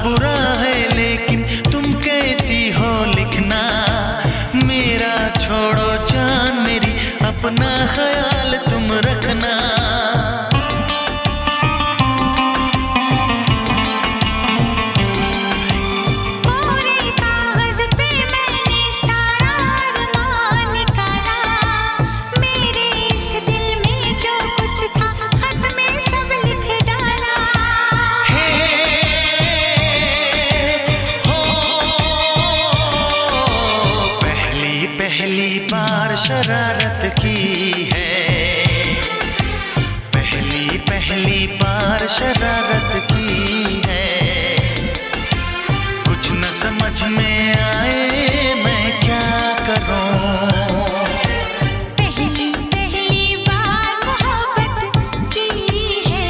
बुरा है लेकिन तुम कैसी हो लिखना। मेरा छोड़ो जान मेरी, अपना ख्याल तुम रखना। पहली बार शरारत की है, पहली बार शरारत की है। कुछ न समझ में आए